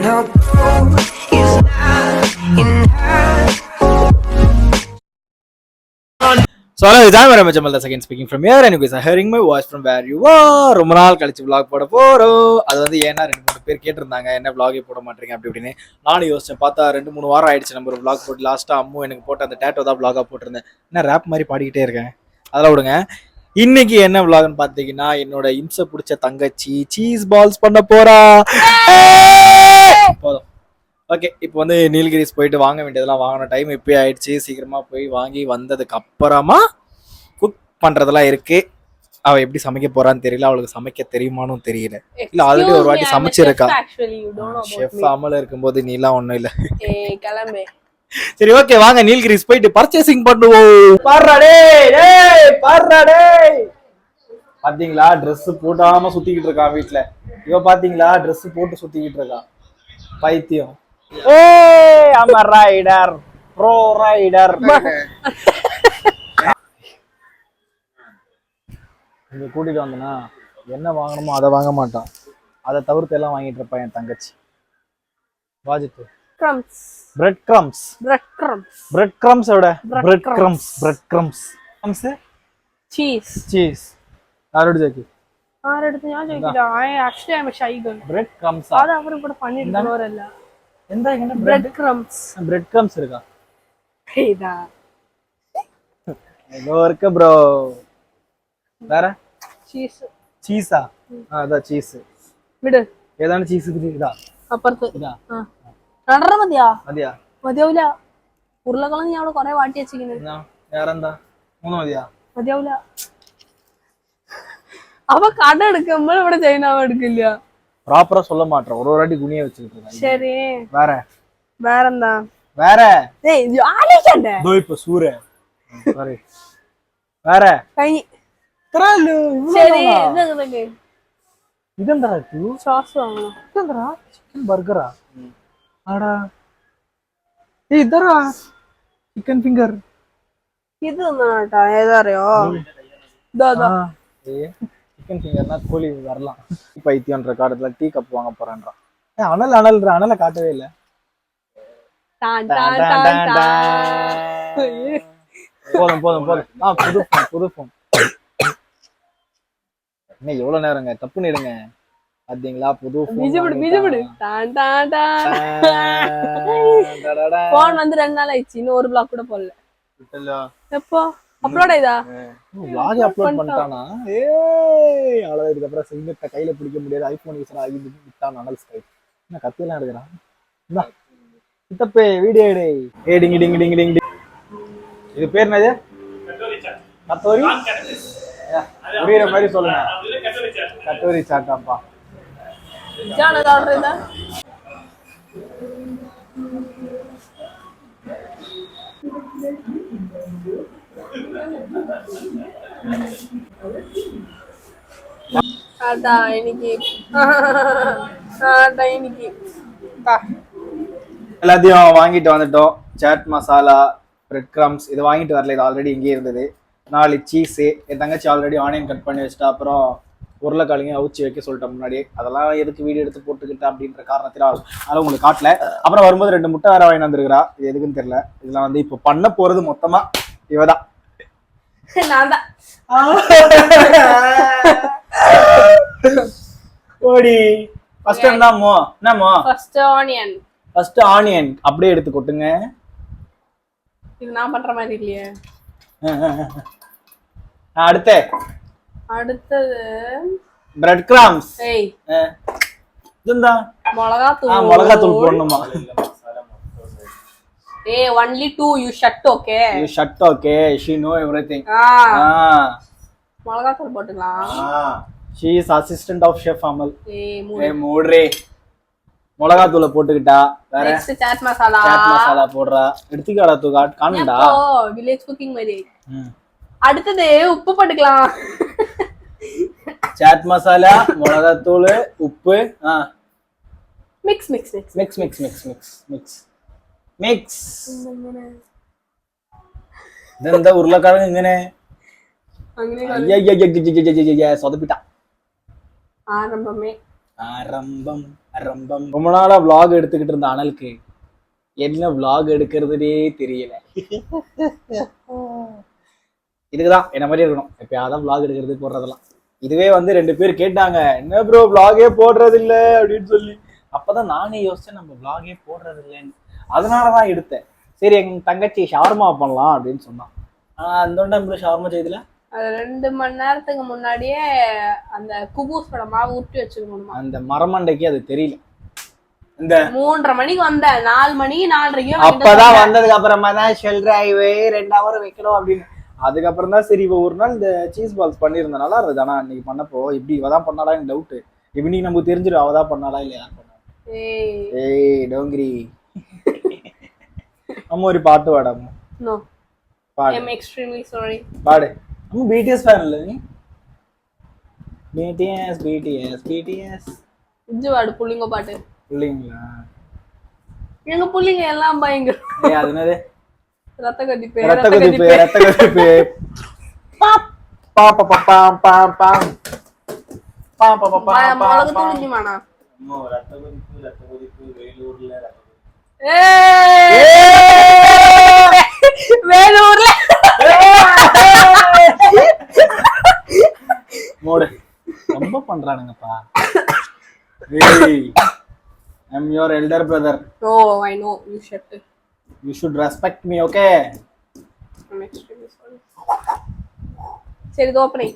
No gold is not in her. So hello, I'm Ramesh Jamal the second speaking from here and you guys are hearing my voice from where you are. ரொம்ப நாள் கழிச்சு vlog போட போறோம். அது வந்து ஏன்னா 2-3 பேர் கேட்டிருந்தாங்க என்ன vlog போட மாட்டீங்க அப்படி இப்படின்னு. நானும் யோசிச்சேன் பார்த்தா 2-3 வாரம் ஆயிடுச்சு நம்ம ஒரு vlog போட்டு லாஸ்டா அம்மு எனக்கு போட்ட அந்த டேட்டோ தான் vlog போட்டிருந்தேன். என்ன ரேப் மாதிரி பாடிக்கிட்டே இருக்கேன். அதெல்லாம் விடுங்க. இன்னைக்கு என்ன vlogன்னு பார்த்தீங்கன்னா என்னோட இம்சை பிடிச்ச தங்கச்சி சீஸ் பால்ஸ் பண்ண போறா. போதும். ஓகே இப்போ வந்து நீலகிரிஸ் போயிட்டு வாங்க வேண்டியதெல்லாம் வாங்கின டைம் இப்போயே ஆயிடுச்சு. சீக்கிரமாக போய் வாங்கி வந்ததுக்கு அப்புறமா குக் பண்ணுறதெல்லாம் இருக்கு. அவள் எப்படி சமைக்க போறான்னு தெரியல, அவளுக்கு சமைக்க தெரியுமானும் தெரியல. இல்லை ஆல்ரெடி ஒரு வாட்டி சமைச்சிருக்கா. ஷெஃப் அமல இருக்கும்போது நீலாம் ஒன்றும் இல்லை. சரி ஓகே வாங்க நீலகிரிஸ் போயிட்டு பர்ச்சேசிங் பண்ணுவோம். பாத்தீங்களா ட்ரெஸ் போடாம சுத்திக்கிட்டு இருக்கான் வீட்டுல. இவ பாத்தீங்களா ட்ரெஸ் போட்டு சுத்திக்கிட்டு இருக்கான் பைத்தியம். Hey, I'm a rider, pro rider. இங்க கூட்டிட்டு வந்தனா என்ன வாங்கணுமோ அதை வாங்க மாட்டான், அதை தவிர்த்து எல்லாம் வாங்கிட்டு இருப்பான் என் தங்கச்சி. வாஜித்து crumbs, bread crumbs, bread crumbs ஓட bread crumbs cheese ஆரோடு ஜாக்கி ஆரெடுத்து ഞാൻ ചോദിക്കില്ല. actually I'm a shy girl. bread crumbs அது அவரு கூட பண்ணிட்டு போறல்ல. எந்த என்ன bread crumbs இருக்கா? இதா ஏதோ இருக்கு ப்ரோ. வேற சீஸா? அதான் சீஸ் விடு. ஏதான சீஸ் இதா അപ്പുറത്ത് இதா രണ്ടര മതിയാ? മതിയാ? മതിയാവില്ല. ഉരുളക്കിഴങ്ങ് ഞാൻ അവിടെ കൊറേ വാട്ടി വെച്ചിരിക്കുന്നത്. വേറെന്താ? 3 മതിയാ? മതിയാവില്ല. അവ കട എടുക്കുമ്പോൾ ഇവിടെ ചൈനാവ് എടുക്കില്ല. ப்ராப்பரா சொல்ல மாட்டேன், ஒரு வாட்டி குனிய வச்சிட்டு இருக்கேன். சரி வேறென்தா? வேற ஏய் ஆலிக்கண்டே தோ இப்ப சூர சாரி வேற கை கராலு. சரி என்னங்க இதெண்டா இது? சாஸ் வாங்கணும். இதெண்டா சிக்கன் பர்கரா? ஆடா ஏய் இதரா சிக்கன் ஃபிங்கர். இது என்னடா ஏதாரையோ தாதா ஏய் சிக்கன் ஃபிங்கர்னா கோழி வரலாம். பைத்தியம்ன்ற காலத்துல டீ கப் வாங்க போறான்றான். அனல காட்டவே இல்லை. டான் டான் டான் டான். போதும். புது ஃபோன். என்ன எவ்வளவு நேரங்க தப்பு நிடுங்க. பாத்தீங்களா புது ஃபோன். பிஜிபிடு டான் டான் டான். ஃபோன் வந்து 2 நாள் ஆயிடுச்சு, இன்னும் ஒரு பிளாக் கூட போடல. இல்ல எப்போ அப்லோட் ஆயிதா? vlog அப்லோட் பண்ணிட்டானா? ஏய் அவ்வளவு இதுக்கு அப்புறம் சிங்கத்தை கையில பிடிக்க முடியாது. ஐபோன் யூசர் ஆகி விட்டான் அனல் ஸ்கை. என்ன கத்தியெல்லாம் எடுக்கிறான். இந்தா சித்தப்பே வீடியோ எடு. ஏ டிங் டிங் டிங் டிங். இது பேர் என்னது? கத்தோரி புரியுற மாதிரி சொல்லுங்க. கட்டோரி சாட்டாப்பா. ஜான ஆர்டர் இதா அதான் இன்னைக்கு எல்லாத்தையும் வாங்கிட்டு வந்துட்டோம். சாட் மசாலா, பிரெட் கிரம்ஸ் இது வாங்கிட்டு வரல, இது ஆல்ரெடி இங்கே இருந்தது. 4 சீஸு. என் தங்கச்சி ஆல்ரெடி ஆனியன் கட் பண்ணி வச்சுட்டா. அப்புறம் உருளைக்கிழங்கு அவிச்சு வைக்க சொல்லிட்டேன் முன்னாடியே. அதெல்லாம் எதுக்கு வீடியோ எடுத்து போட்டுக்கிட்டேன் அப்படின்ற காரணத்தில் அதெல்லாம் உங்களுக்கு காட்டல. அப்புறம் வரும்போது 2 முட்டை வேற வாங்கி வந்துருக்கிறா. இது எதுக்குன்னு தெரியல. இதெல்லாம் வந்து இப்போ பண்ண போறது மொத்தமா இவதான். ஓடி ஃபர்ஸ்ட் என்னமோ ஃபர்ஸ்ட் ஆனியன் அப்படியே எடுத்து கொட்டுங்க. இது நான் பண்ற மாதிரி இல்லையே. அடுத்தது பிரெட் கிரம்ஸ். ஏய் இதுண்டா மிளகாத்தூள் போடணுமா? ஏய் only 2 you shut okay she know everything. மிளகாத்தூள் போட்டுக்கலாம். she is assistant of chef Amal. ஏய் மூட்ரே மிளகாத்தூளை போட்டுக்கிட்டா. வேற நெக்ஸ்ட் சாட் மசாலா போடுறா. எடுத்துக்காடா தூக்கா காணும்டா. வில்லேஜ் குக்கிங் மாதிரி. அடுத்தது உப்பு போட்டுக்கலாம். சாட் மசாலா, மிளகாத்தூள், உப்பு. மிக்ஸ் ഇതെന്താ ഉരുളക്കിഴങ്ങ് ഇങ്ങനെ சொதப்பிட்டா. ஆரம்பமே ஆரம்பம் ஆரம்பம். ரொம்ப நாளா vlog எடுத்துக்கிட்டு இருந்த அனலுக்கு என்ன vlog எடுக்கிறதுனே தெரியல. இதுக்குதான் என்ன மாதிரி இருக்கணும், எப்பயாவது vlog எடுக்கிறது போடுறதெல்லாம். இதுவே வந்து 2 பேர் கேட்டாங்க, என்ன ப்ரோ vlog-ஏ போடுறது இல்ல அப்படின்னு சொல்லி. அப்பதான் நானே யோசிச்சேன், நம்ம vlog-ஏ போடுறது இல்லைன்னு. அதனாலதான் எடுத்தேன். சரி எங்க தங்கச்சி ஷவர்மா பண்ணலாம் அப்படின்னு சொன்னான். அந்த ஷவர்மா செய்தல அது 2 மணி நேரத்துக்கு முன்னாடியே அந்த குபூஸோட மாவு ஊற்றி வச்சுக்கணுமா. அந்த மரமண்டைக்கு அது தெரியல. இந்த 3:30 மணிக்கு வந்த 4 மணி 4:30 அப்பதான் வந்ததுக்கு அப்புறமா தான் ஷெல்ராய்வே 2 ஹவர் வைக்கணும் அப்படின்னு. அதுக்கப்புறம் தான் சரி இப்போ ஒரு நாள் இந்த சீஸ் பால்ஸ் பண்ணியிருந்த நல்லா இருந்தது. ஆனா அன்னைக்கு பண்ணப்போ இப்படி இவதான் பண்ணாலா எனக்கு டவுட். இப்ப நீ நமக்கு தெரிஞ்சிடும் அவதான் பண்ணாலா இல்ல யார் பண்ணா. ஏய் டோங்கிரி அம்மா ஒரு பாட்டு பாடாம. நோ பாடு. ஐ அம் எக்ஸ்ட்ரீம்லி சாரி. பாடு. அம்மா பிடிஎஸ் ஃபேன் இல்ல நீ? பிடிஎஸ் பிடிஎஸ் பிடிஎஸ் இஞ்சு வாடு புள்ளிங்க பாட்டு இல்லீங்களா? எங்க புள்ளிங்க எல்லாம் பயங்கர. ஏய் அது என்னது? ரத்த கொதிப்பு ரத்த கொதிப்பு ரத்த கொதிப்பு. பாப்பா பாப்பா பாப்பா பாப்பா பாப்பா மிளகு தூளிஞ்சுமாண்ணா. அம்மா ரத்த கொதிப்பு வேலூர்ல ரத்த கொதிப்பு. வேலூர்ல மோடு ரொம்ப பண்றானுங்கப்பா. ஏய் I am your elder brother. No, I know you should. You should respect me, okay? I'm extremely sorry. சரி இது ஓபன்.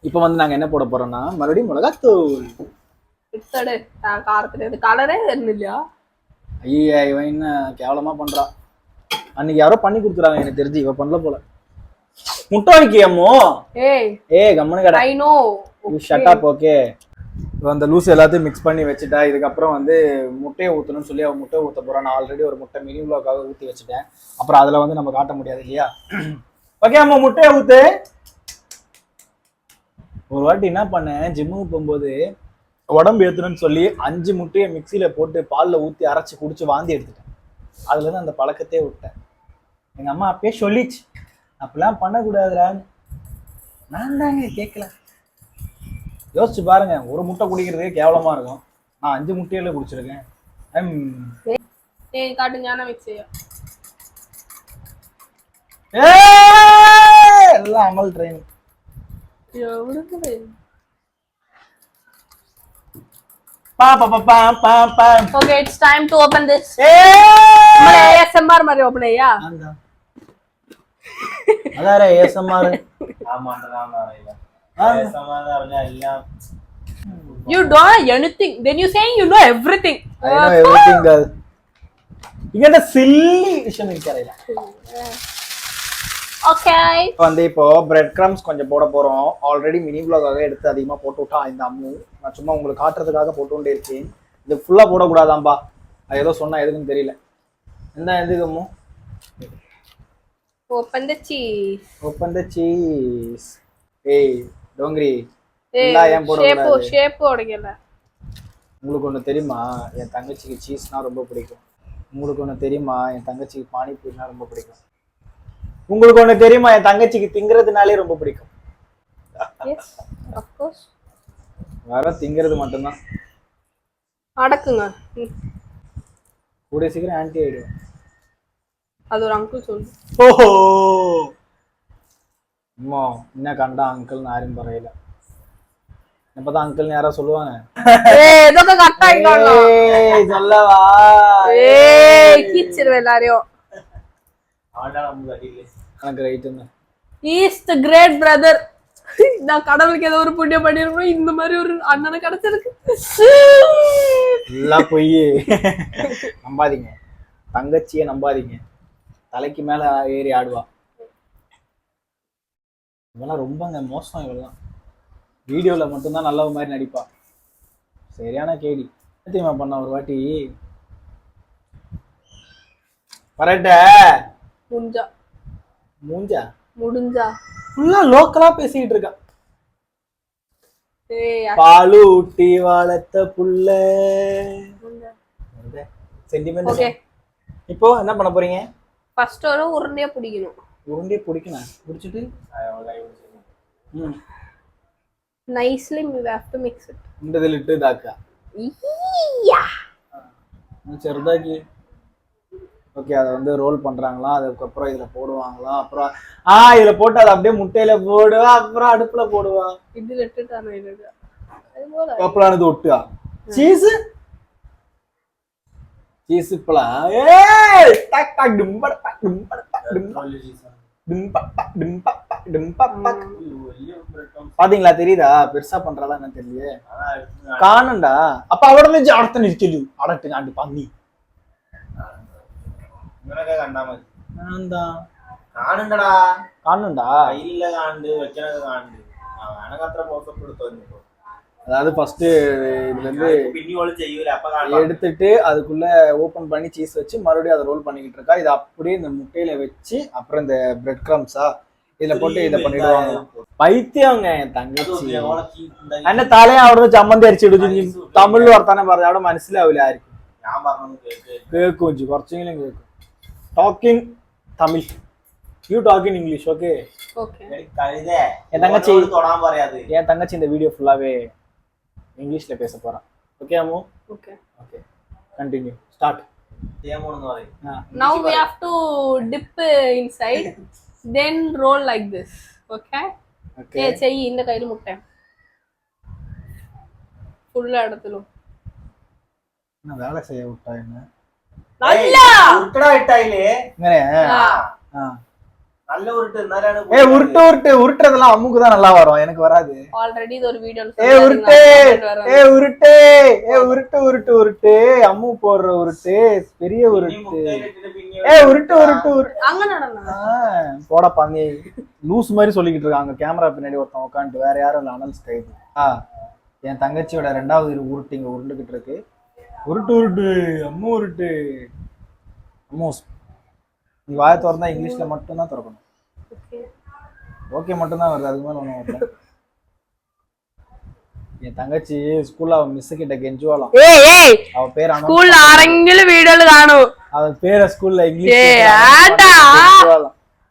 இப்போ வந்து நாங்க என்ன போட போறோம்னா மறுபடியும் மிளகாத்தூள். இத்தட காரத்துல இது கலரே இல்லையா? ஐயா இவன் என்ன கேவலமா பண்றா. அன்னைக்கு யாரோ பண்ணி கொடுத்துறாங்க எனக்கு தெரிஞ்சு, இவ பண்ணல போல. முட்டை வைக்கியமோ? ஏய் கம்மனு கடை. I know. You shut up, okay? இப்போ அந்த லூஸ் எல்லாத்தையும் மிக்ஸ் பண்ணி வச்சுட்டா. இதுக்கப்புறம் வந்து முட்டையை ஊற்றணும்னு சொல்லி அவன் முட்டை ஊற்ற போகிறான். நான் ஆல்ரெடி ஒரு முட்டை மினி விலாக்காக ஊற்றி வச்சுட்டேன். அப்புறம் அதில் வந்து நம்ம காட்ட முடியாது இல்லையா? ஓகே அம்மா முட்டையை ஊற்று. ஒரு வாட்டி என்ன பண்ணேன், ஜிம்முக்கு போகும்போது உடம்பு ஏற்றணும்னு சொல்லி 5 முட்டையை மிக்சியில் போட்டு பாலில் ஊற்றி அரைச்சி குடிச்சு வாந்தி எடுத்துட்டேன். அதுலேருந்து அந்த பழக்கத்தையே விட்டேன். எங்கள் அம்மா அப்பயே சொல்லிச்சு, அப்படிலாம் பண்ணக்கூடாதுடான்னு. நான் தாங்க கேட்கல. யோசிச்சு பாருங்க, ஒரு முட்டை குடிக்கிறதே கேவலமா இருக்கும். நான் 5 முட்டையில குடிச்சிருக்கேன். காட்டு ஞான மிக்ஸ் எல்லாம் அமல் train. Okay, it's time to open this. ASMR மாதிரி open ஐயா? அதாரே ASMR. ஆமாண்டா இல்ல. You don't know anything. Then you saying you know everything. I know everything, girl. இங்கட silly விஷயம் இருக்கறல. Okay. வந்து இப்போ பிரெட் கிரம்ஸ் கொஞ்சம் போட போறோம். ஆல்ரெடி மினி vlog-ஆக எடுத்து அதிகமா போட்டு விட்டா இந்த அம்மு. நான் சும்மா உங்களுக்கு காட்டுறதுக்காக போட்டுட்டே இருக்கேன். இது ஃபுல்லா போட கூடாதாம்பா. அது ஏதோ சொன்னா எதுக்குன்னு தெரியல. எதுக்கு Ammu? Open the cheese. Open the cheese. ஏய் டோங்கிரி ஷேப் ஓடுங்கல. உங்களுக்கு ஒண்ணு தெரியுமா, என் தங்கச்சிக்கு சீஸ்னா ரொம்ப பிடிக்கும். உங்களுக்கு ஒண்ணு தெரியுமா, என் தங்கச்சிக்கு பானிபூரினா ரொம்ப பிடிக்கும். உங்களுக்கு ஒண்ணு தெரியுமா, என் தங்கச்சிக்கு திங்கிறதுனாலே ரொம்ப பிடிக்கும். Yes, of course. வேற திங்கிறது மட்டும்தான். அடக்குங்க. கூடிய சீக்கிரம் ஆன்டி ஆயிடும். அது ஒரு அங்கிள் சொல்லு. ஓஹோ அம்மா என்ன கண்டா அங்கிள்னு யாரும் பரையில. இப்பதான் அங்கிள்னு யாரா சொல்லுவாங்க. ஏதோ கட்டாயிங்களா? சொல்லவா? கீச்சிருவே எல்லாரையும். எனக்கு ரைட்டுங்க. Is the great brother. நான் கடவுளுக்கு ஏதோ ஒரு புண்ணியம் பண்ணிருக்கணும், இந்த மாதிரி ஒரு அண்ணனை கிடைச்சிருக்கு. எல்லாம் பொய். நம்பாதீங்க, தங்கச்சியை நம்பாதீங்க. தலைக்கு மேல ஏறி ஆடுவா. இவெல்லாம் ரொம்பங்க மோசம். இவெல்லாம் வீடியோல மட்டும்தான் நல்ல மாதிரி நடிப்பா. சரியான கேடி. தெரியுமா பண்ண ஒரு வாட்டி வரட்ட முடிஞ்சா ஃபுல்லா லோக்கலா பேசிக்கிட்டு இருக்கா. பாலு ஊட்டி வளர்த்த புள்ள சென்டிமெண்ட். இப்போ என்ன பண்ண போறீங்க? ஃபர்ஸ்ட் ஒரு உருண்டையா பிடிக்கணும். உருண்டையை பிடிக்கணும். பிடிச்சிட்டு nicely we have to mix it. இந்த லிட்டு தாக்கா ஈயா. ചെറുതാക്കി ஓகே அதை வந்து ரோல் பண்றாங்களா, அதுக்கப்புறம் இதுல போடுவாங்களா, அப்புறம் இதுல போட்டு அதை அப்படியே முட்டையில போடுவா, அப்புறம் அடுப்புல போடுவா, இதுல இட்டுட்டானே இது. அது போல. அப்புறம் அது ஒட்டுவா சீஸ் சீஸ் இப்பலாம் டக் டக் டிம்பட டக் டிம்பட டக் டிம்பட பாத்தீங்களா, தெரியுதா பெருசா பண்றதா என்ன தெரியல காணுண்டா. அப்ப അവിടെ നിന്ന് അടുത്ത നിൽക്കലു അടട്ട് കണ്ടു പന്നി ഇങ്ങനൊക്കെ കണ്ടാ മതി. എന്താ കാണുണ്ടടാ, കാണുണ്ടാ കയ്യില കാണുണ്ട്, വെക്കണൊക്കെ കാണുണ്ട്. വേണമെങ്കിൽ അത്ര പോക്കപ്പ് എടുത്തു. அதாவது ஃபர்ஸ்ட் இதுல இருந்து பின்னி ஒளி செய்யல, அப்ப எடுத்துட்டு அதுக்குள்ள ஓபன் பண்ணி சீஸ் வச்சு மறுபடியும் அதை ரோல் பண்ணிக்கிட்டு இருக்கா. இது அப்படியே இந்த முட்டையில வச்சு அப்புறம் இந்த பிரெட் கிரம்ஸா இதுல போட்டு இதை பண்ணிடுவாங்க. பைத்தியங்க என் தங்கச்சி എന്നെ തലേ അവിടുന്ന് ചമ്മന്തി അരിച്ചിടും. തമിഴിൽ വർത്താനം പറഞ്ഞ അവിടെ മനസ്സിലാവില്ല ആയിരിക്കും. ഞാൻ പറഞ്ഞു കേൾക്കും കുറച്ചെങ്കിലും കേൾക്കും. Talking Tamil, you talk in English. Okay okay. என் தங்கச்சி தொடாம പറയാது. என் தங்கச்சி இந்த வீடியோ ஃபுல்லாவே இங்கிலீஷ்ல பேச போறான். Okay Ammu? Okay okay continue start. தேமோன்னு പറയും. Now we have to dip inside, then roll like this. Okay? Okay செய் இந்த கையில முட்டை ஃபுல்லா இடத்துல நான் வேலை செய்ய விட்டா என்ன நல்லா ഉരുട്ടടാ ഇട്ടായില്ലേ. இங்கே നല്ല ഉരുട്ട് എന്നാലാണ് உருட்டு உருட்டு உருட்டுறதெல்லாம் அம்முக்கு தான் நல்லா வரும், எனக்கு வராது. ஆல்ரெடி இது ஒரு வீடியோல உருட்டு உருட்டு உருட்டு உருட்டு உருட்டு அம்மு போடுற உருட்டு பெரிய உருட்டு. உருட்டு உருட்டு உருட்டு அங்க நடனா போட பாந்தி லூஸ் மாதிரி சொல்லிக்கிட்டு இருக்காங்க. கேமரா பின்னாடி ஒருத்தன் உட்காந்துட்டு, வேற யாரும் இல்லை, அனல் ஸ்டைல். என் தங்கச்சியோட 2வது உருட்டு இங்க உருண்டுகிட்டு இருக்கு. உருட்டு உருட்டு அம்மு உருட்டு. அம்மு நீ வாயை திறந்தா இங்கிலீஷ்ல மட்டும்தான் திறக்கணும். ஓகே மட்டும்தான் வருது, அதுக்கு மேல ஒன்றும் வரல. என் தங்கச்சி ஸ்கூல்ல அவன் மிஸ் கிட்ட கெஞ்சுவாளாம். அவ பேர் ஸ்கூல்ல ஆரங்கில வீடியோல காணோம். அவன் பேரை ஸ்கூல்ல இங்கிலீஷ்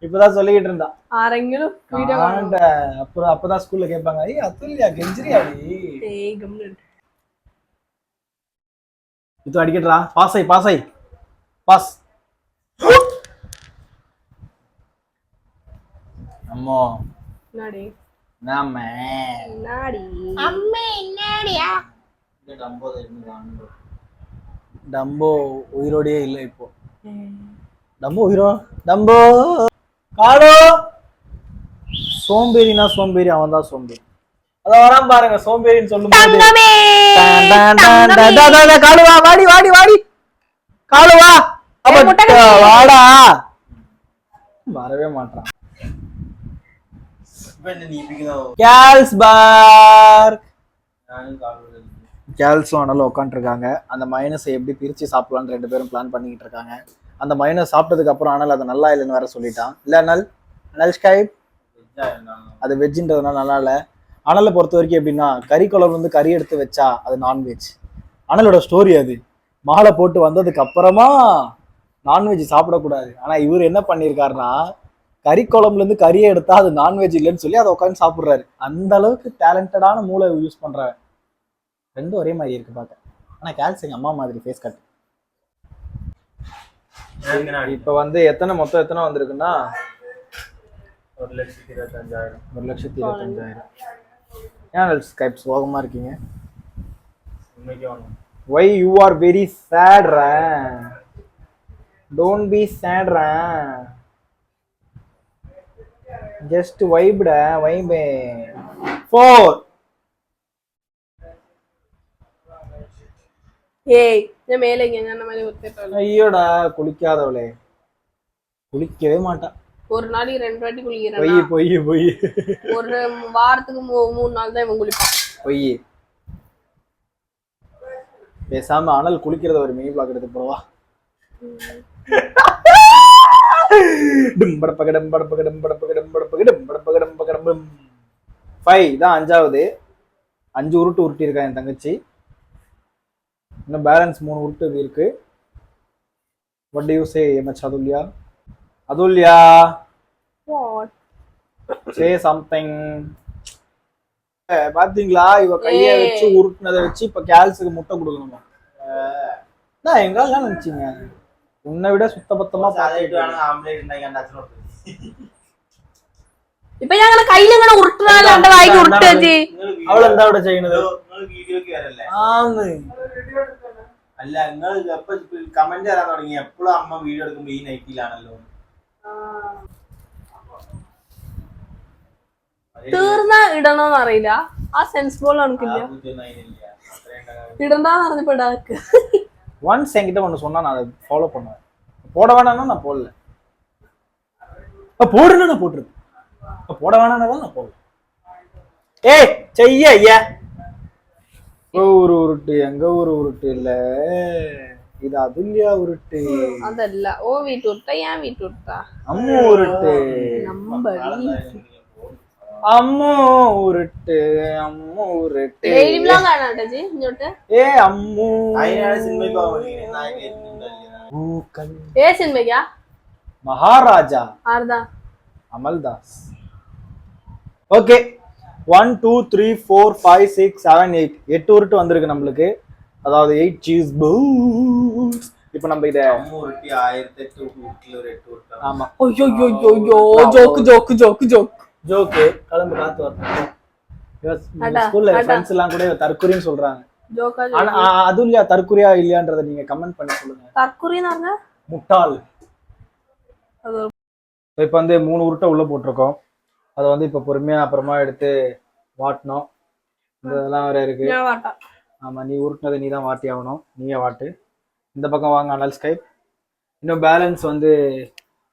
இப்பதான் சொல்லிக்கிட்டு இருந்தா. ஆரங்கில வீடியோ அப்புறம் அப்பதான் ஸ்கூல்ல கேட்பாங்க, அத்துல்யா கெஞ்சிரியா நீ? இது அடிக்கட்டா பாஸ் ஆயி பாஸ் ஆயி பாஸ். அம்மா நாடி நாம நாடி அம்மே நாடியா டம்போ உயிரோடயே இல்லை இப்போ. டம்போ உயிரோ டம்போ காடோ சோம்பேறினா சோம்பேறி, அவன் தான் சோம்பேறி. அதான் வரான் பாருங்க சோம்பேறின்னு சொல்லும் போது காலுவா வாடி வாடி வாடி காலுவா வாடா வரவே மாட்டான். கேர்ள்ஸும் ஆனாலும் உட்காந்துருக்காங்க. அந்த மைனஸை எப்படி பிரிச்சு சாப்பிடலான்னு 2 பேரும் பிளான் பண்ணிக்கிட்டு இருக்காங்க. அந்த மைனஸ் சாப்பிட்டதுக்கு அப்புறம் ஆனால் அது நல்லா இல்லைன்னு வேற சொல்லிட்டான். இல்ல அனல் ஸ்கைப் அது வெஜ்ஜின்றதுனால நல்லா இல்லை. அனலை பொறுத்த வரைக்கும் எப்படின்னா, கறி குழம்பு வந்து கறி எடுத்து வச்சா அது நான்வெஜ். அனலோட ஸ்டோரி அது. மாலை போட்டு வந்ததுக்கு அப்புறமா நான்வெஜ் சாப்பிடக்கூடாது. ஆனா இவர் என்ன பண்ணியிருக்காருன்னா, கறி குழம்புல இருந்து கறியை எடுத்தா அது நான்வெஜ் இல்லைன்னு சொல்லி அதை உட்காந்து சாப்பிட்றாரு. அந்த அளவுக்கு டேலண்டடான மூளை யூஸ் பண்றாரு. 2 ஒரே மாதிரி இருக்கு பார்க்க. ஆனா கேல்ஸ் எங்க அம்மா மாதிரி ஃபேஸ் கட். இப்ப வந்து மொத்தம் எத்தனை வந்திருக்குன்னா 1,25,000. 1,25,000. ஏன் ஸ்கைப் சோகமா இருக்கீங்க? உண்மைக்கே வேணும். Why you are very sad ra? Don't be sad ra. Just vibe da, vibe. 4. ஏய் நான் மேலே இங்க என்ன மாதிரி ஒருத்தர் ஐயோடா குளிக்காதவளே. குளிக்கவே மாட்டா. ஒரு நாளைக்கு 2 வாட்டி குளிக்கிறேன். பொய் பொய் பொய். ஒரு வாரத்துக்கு 3 நாள் தான் இவன் குளிப்பான். பொய். பேசாம அனல் குளிக்கிறத ஒரு மினி பிளாக் எடுத்து போவா. டும் படப்பகடம் படப்பகடம் படப்பகடம் படப்பகடம் படப்பகடம் படப்பகடம். 5 தான் 5வது. 5 உருட்டு உருட்டி இருக்கா என் தங்கச்சி. இன்னும் பேலன்ஸ் 3 உருட்டு இருக்கு. What do you say, MH Adulya? Adulya, What? say something. பாத்தீங்களா இவ கைய வச்சு உருட்டுனதை வச்சு இப்ப கேர்ள்ஸுக்கு முட்டை கொடுக்கணுமா? நான் எங்கெல்லாம் நினைச்சீங்க உன்னை விட சுத்தபத்தமா ഇപ്പൊ ഞങ്ങളെ കയ്യിലിങ്ങനെ ഉരുട്ടുന്നാലും എന്റെ വായിക്ക് ഉരുട്ട് വെച്ച് അവള് എന്താ ഇവിടെ ചെയ്യുന്നത്? അല്ല നിങ്ങൾ എപ്പോ കമന്റ് തരാൻ തുടങ്ങി എപ്പോഴും അമ്മ വീഡിയോ എടുക്കുമ്പോ ഈ നൈറ്റിലാണല്ലോ. തീർന്നാ ഇടണോന്ന് അറിയില്ല. ആ സെൻസ് ബോൾ കണക്കില്ല. ഇടണ്ടാന്ന് പറഞ്ഞപ്പോ ഇടാക്ക്. ஒன்ஸ் என்கிட்ட ஒன்று சொன்னா நான் அதை ஃபாலோ பண்ணுவேன். போட வேணாம்னா நான் போடல. போடுன்னு நான் போட்டுருக்கேன். போட வேணாம்னா நான் போடல. ஏய் செய்ய ஐயா ஒரு உருட்டு எங்க ஒரு உருட்டு இல்ல இது அதுல்யா உருட்டு അതല്ല ഓ വീട്ടുരുട്ട ഞാൻ വീട്ടുരുട്ട அம்மு உருட்டு അമ്മു ഉരുട്ട് അമ്മു ഉരുട്ട് ഡെയിലി വ്ലോഗ് കാണാട്ടോ ജി ഇങ്ങോട്ട് അമ്മു അതിനാണ് സിനിമയ്ക്ക് ഏ സിനിമയ്ക്കാ മഹാരാജ ആർദാ അമൽദാസ്. ஓகே 1 2 3 4 5 6 7 8 8 உருட்டு வந்திருக்கு நம்மளுக்கு. அதாவது 8 சீஸ் பவுல்ஸ். இப்போ நம்ம இத உருட்டி 1008 உருட்டி ஒரு 8 உருட்டு. ஆமா ஐயோ ஐயோ ஐயோ joke joke joke joke joke கலந்து காத்து வரணும். ஸ்கூல்ல ஃப்ரெண்ட்ஸ் எல்லாம் கூட தற்குறின்னு சொல்றாங்க. ஜோக்கா ஆனா அது இல்லையா தற்குறியா இல்லையான்றத நீங்க கமெண்ட் பண்ணி சொல்லுங்க. தற்குறின்னு പറഞ്ഞ முட்டாள். அது இப்போ வந்து 3 உருட்டை உள்ள போட்டிருக்கோம். அதை வந்து இப்போ பொறுமையா அப்புறமா எடுத்து வாட்டணும். இந்த இதெல்லாம் வேற இருக்கு. ஆமா நீ உருட்டினதை நீ தான் வாட்டி ஆகணும். நீயே வாட்டு. இந்த பக்கம் வாங்க அனல் ஸ்கைப். இன்னும் பேலன்ஸ் வந்து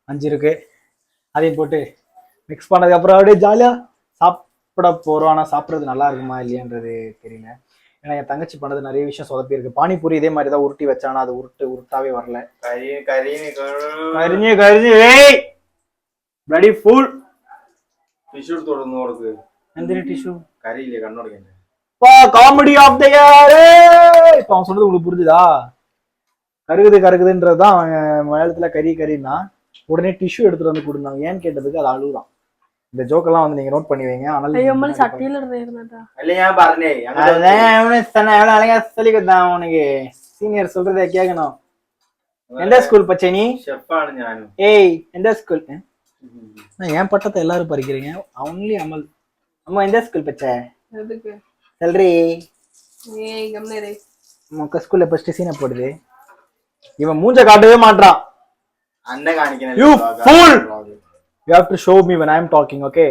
5 இருக்கு. அதையும் போட்டு மிக்ஸ் பண்ணதுக்கு அப்புறம் அப்படியே ஜாலியா சாப்பிட போறோம். ஆனா சாப்பிட்றது நல்லா இருக்குமா இல்லையான்றது தெரியல. ஏன்னா என் தங்கச்சி பண்ணது நிறைய விஷயம் சொதப்பி இருக்கு. பானிபூரி இதே மாதிரி தான் உருட்டி வச்சானா அது உருட்டாவே வரல. கரிஞ்சு ബ്ലഡി ഫുൾ ടിഷ്യൂ തൊടുന്നു കൊടുക്ക്. എന്തിന് ടിഷ്യൂ? കരയില്ലേ കണ്ണോടക്കേ காமெடி ஆஃப் த இயர். இப்போ அவன் சொன்னது உங்களுக்கு புரிஞ்சுதா? கருகுதுன்றதுதான் அவன் மலையாளத்துல கரின்னா உடனே டிஷ்யூ எடுத்துட்டு வந்து கொடுந்தாங்க. ஏன்னு கேட்டதுக்கு அது அழுதான். இந்த ஜோக்கெல்லாம் வந்து நீங்க நோட் பண்ணி வைங்க. உனக்கு சீனியர் சொல்றதை கேட்கணும். எந்த ஸ்கூல் பச்சை நீ? ஏய் எந்த ஸ்கூல்? ஏன் பட்டத்தை எல்லாரும் பறிக்கிறீங்க? ஒன்லி அமல். அம்மா எந்த ஸ்கூல் பச்சை? சொல்றி மொக்க ஸ்கூல்ல ஃபர்ஸ்ட் சீனை போடுது. இவன் மூஞ்ச காட்டவே மாட்டான். அண்ணன் காணிக்கணும். You fool! You have to show me when I am talking, okay?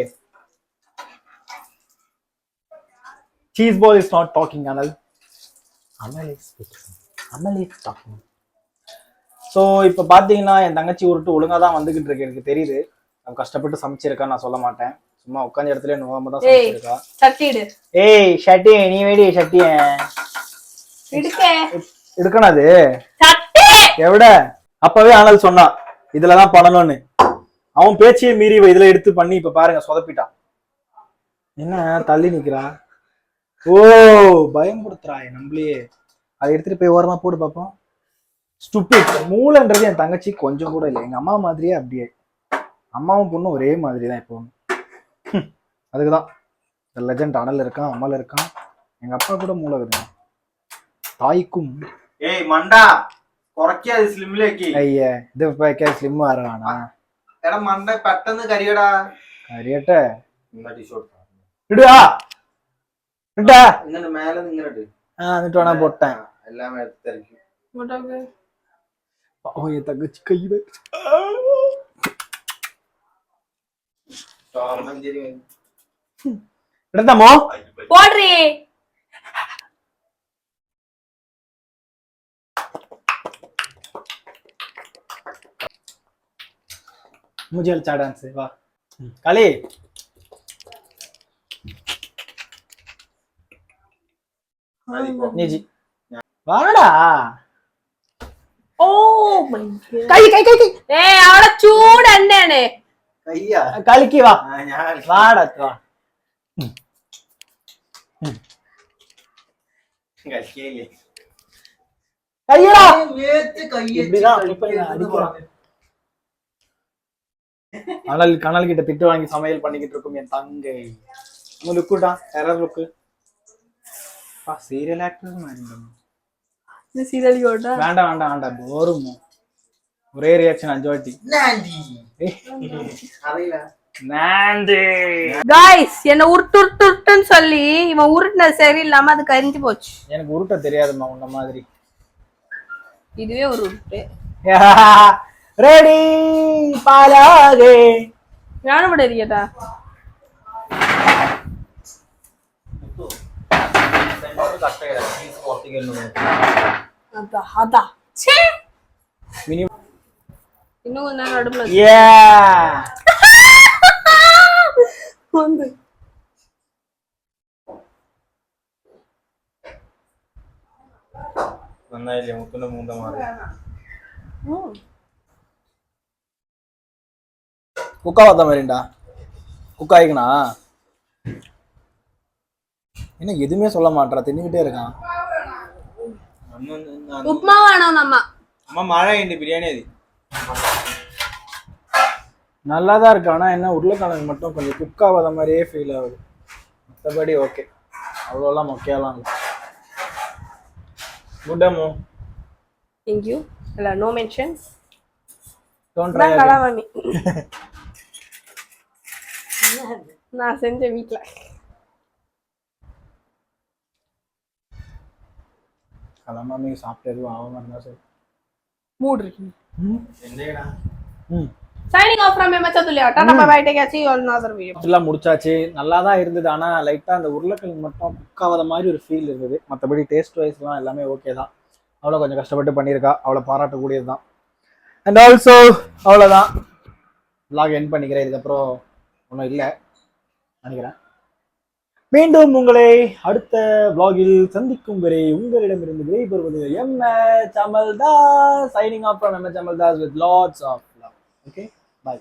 Cheese ball is not talking, Anal. Amal is speaking. Amal is talking. So இப்போ பாத்தீங்கன்னா என் தங்கச்சி உருட்டு ஒழுங்கா தான் வந்துகிட்டு இருக்கு. எனக்கு தெரியுது அவன் கஷ்டப்பட்டு சமைச்சிருக்கான்னு நான் சொல்ல மாட்டேன். சும்மா உட்காந்த இடத்துல நோகாம தான் சமைச்சிருக்கா. ஏய் ஷட்டி நீ வேடி ஷட்டிய எடுக்கணும். அது எவிட அப்பவே ஆனல் சொன்னான் இதுலதான் பண்ணணும்னு. அவன் பேச்சையே மீறி இதுல எடுத்து பண்ணி இப்ப பாருங்க சொதப்பிட்டான். என்ன தள்ளி நிக்கிறா? ஓ பயம்படுத்துறாய் நம்மளையே. அதை எடுத்துட்டு போய் ஓரமா போட்டு பார்ப்போம். ஸ்டூபிட். மூளைன்றது என் தங்கச்சி கொஞ்சம் கூட இல்லை. எங்க அம்மா மாதிரியே அப்படியே. அம்மாவும் பொண்ணும் ஒரே மாதிரி தான் இப்போ. அதுக்குதான் இந்த லெஜண்ட் அனல் இருக்கான் அமல் இருக்கான். எங்க அப்பா கூட மூளை இருக்குங்க. தாய்க்கும் ஏய் மண்டா കുറയ്ക്കാതെ സ്ലിമ്മിലേക്ക്. അയ്യേ ഇത് ഇപ്പൊ സ്ലിം ആറാണ്. എടാ മണ്ട പെട്ടെന്ന് കരിയടാ. കരിയട്ടെ ഇടുക ഇട്ടാ ഇങ്ങനെ മേലെ ഇങ്ങനെ ഇട്. എന്നിട്ട് വേണം പൊട്ടാൻ എല്ലാം എടുത്തിരിക്കും. ഓ എൻ തങ്കച്ചി കൈ എടുത്തമ്മോ போடுறீ. मुझे अच्छा डांस है वाह काली जी വാടാ. Oh my god. കൈ അവിടെ ചൂട് എണ്ണയാണ്. കയ്യാ കളിക്ക് വാ വാടാ വാ. കളിക്കേ കയ്യടാ அனல் கனல் கிட்ட திட்டு வாங்கி சமையல் பண்ணிக்கிட்டு இருக்கும் என் தங்கை. உங்க லுக்குடா எரர் லுக்கு சீரியல் ஆக்டர் மாதிரி இந்த சீரியல் கோட்டா வேண்டாம் வேண்டாம் வேண்டாம் போரும் ஒரே ரியாக்ஷன் 5 வாட்டி நாண்டி गाइस என்ன உருட்டுன்னு சொல்லி இவன் உருட்டுனது சரியில்லாம அது கரிஞ்சு போச்சு. எனக்கு உருட்ட தெரியாதுமா உன்ன மாதிரி. இதுவே ஒரு உருட்டு. ரெடி பாலாகே ഞാനും ഇവിടെ ഇരിക്കട്ടാ. അതാ இன்னும் கொஞ்ச நேரம் அடுப்புல வந்து നന്നായില്ലേ മുത്തുന്റെ മൂന്ന മാറി குக்காவாத மாதிரிண்டா குக்காயிக்கணா என்ன எதுவுமே சொல்ல மாட்டா தின்னுகிட்டே இருக்கான். உப்மா வேணும் நம்ம அம்மா மழை இந்த பிரியாணி அது நல்லாதான் இருக்கு. ஆனா என்ன உருளைக்கிழங்கு மட்டும் கொஞ்சம் குக்காவாத மாதிரியே ஃபீல் ஆகுது. மற்றபடி ஓகே அவ்வளோலாம் மொக்கையெல்லாம் இல்லை. குட்டமோ thank you இல்ல no mention don't try Kalamani நான் செஞ்ச வீட்ல கலாமாமி சாப்பிட்டு எதுவும் ஆகாம இருந்தா சரி. மூட் இருக்கு என்னடா சைனிங் ஆஃப் ஃப்ரம் எம்எச் அதுலியா டாடா bye bye take care see you all in another video. எல்லாம் முடிச்சாச்சு. நல்லா தான் இருந்தது. ஆனா லைட்டா அந்த உருளைக்கிழங்கு மட்டும் குக்காவாத மாதிரி ஒரு ஃபீல் இருந்தது. மற்றபடி டேஸ்ட் வைஸ்லாம் எல்லாமே ஓகே தான். அவ்வளோ கொஞ்சம் கஷ்டப்பட்டு பண்ணியிருக்கா. அவ்வளோ பாராட்டக்கூடியது தான். அண்ட் ஆல்சோ அவ்வளோதான் vlog எண்ட் பண்ணிக்கிறேன். இதுக்கப்புறம் ஒன்றும் இல்லை நினைக்கிறேன். மீண்டும் உங்களை அடுத்த vlogல் சந்திக்கும் வரை உங்களிடமிருந்து விடைபெறுவது MH Amaldas. Signing off from MH Amaldas with lots of love. Okay, bye.